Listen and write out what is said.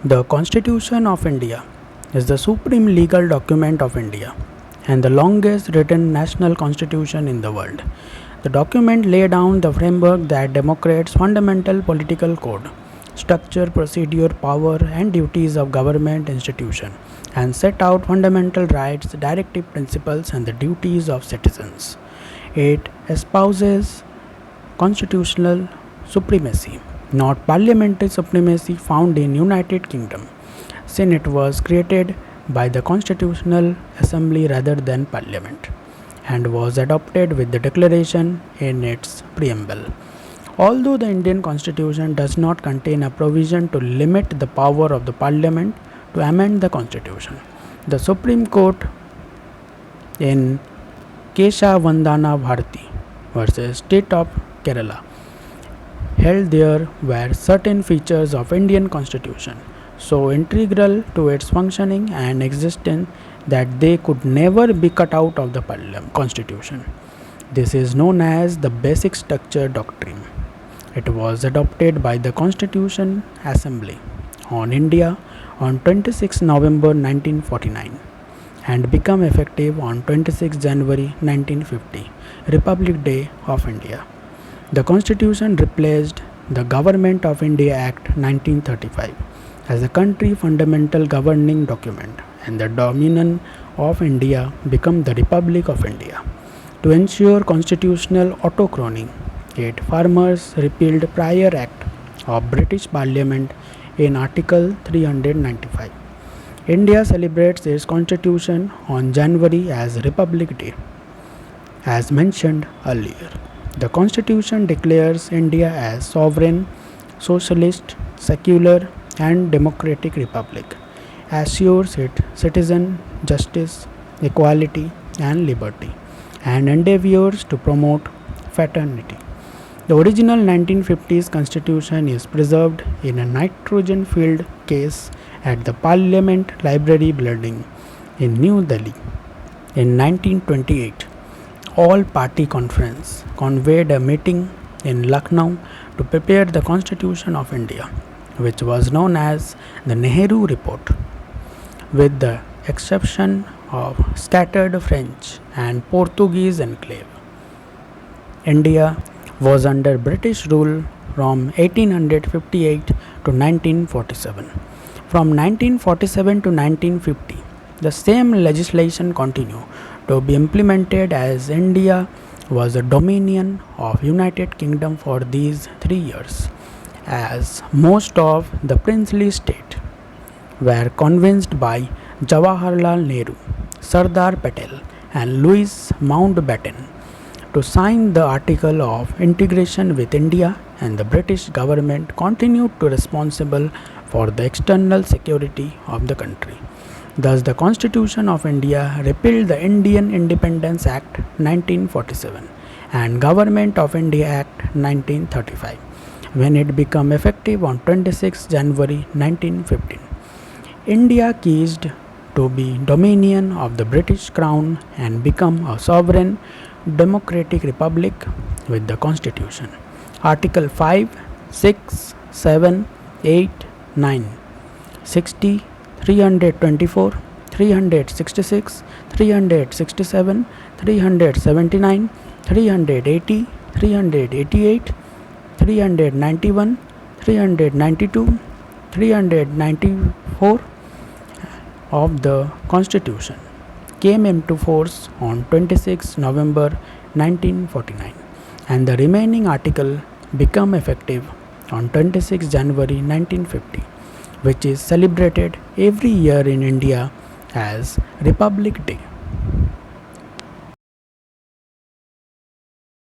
The Constitution of India is the supreme legal document of India and the longest written national constitution in the world. The document laid down the framework that democrates fundamental political code, structure, procedure, power, and duties of government institution, and set out fundamental rights, directive principles, and the duties of citizens. It espouses constitutional supremacy, not parliamentary supremacy found in United Kingdom, since it was created by the Constitutional Assembly rather than Parliament, and was adopted with the declaration in its preamble. Although the Indian Constitution does not contain a provision to limit the power of the Parliament to amend the Constitution, the Supreme Court in Kesha Vandana Bharati versus State of Kerala held there were certain features of Indian Constitution so integral to its functioning and existence that they could never be cut out of the Constitution. This is known as the Basic Structure Doctrine. It was adopted by the Constitution Assembly on India on 26 November 1949 and became effective on 26 January 1950, Republic Day of India. The Constitution replaced the Government of India Act 1935 as a country fundamental governing document, and the Dominion of India became the Republic of India. To ensure constitutional autochromy, it farmers repealed prior act of British Parliament in Article 395. India celebrates its constitution on January as Republic Day, as mentioned earlier. The Constitution declares India as sovereign, socialist, secular, and democratic republic, assures its citizens justice, equality, and liberty, and endeavors to promote fraternity. The original 1950s Constitution is preserved in a nitrogen-filled case at the Parliament Library Building in New Delhi. In 1928, All-Party Conference convened a meeting in Lucknow to prepare the Constitution of India, which was known as the Nehru Report. With the exception of scattered French and Portuguese enclave, India was under British rule from 1858 to 1947. From 1947 to 1950, the same legislation continued to be implemented as India was a dominion of United Kingdom for these 3 years, as most of the princely state were convinced by Jawaharlal Nehru, Sardar Patel, and Louis Mountbatten to sign the Article of Integration with India, and the British government continued to be responsible for the external security of the country. Thus, the Constitution of India repealed the Indian Independence Act 1947 and Government of India Act 1935 when it became effective on 26 January 1915. India ceased to be dominion of the British Crown and became a sovereign democratic republic with the Constitution. Article 5, 6, 7, 8, 9, 60, 324, 366, 367, 379, 380, 388, 391, 392, 394 of the Constitution came into force on 26 November 1949, and the remaining article became effective on 26 January 1950, which is celebrated every year in India as Republic Day.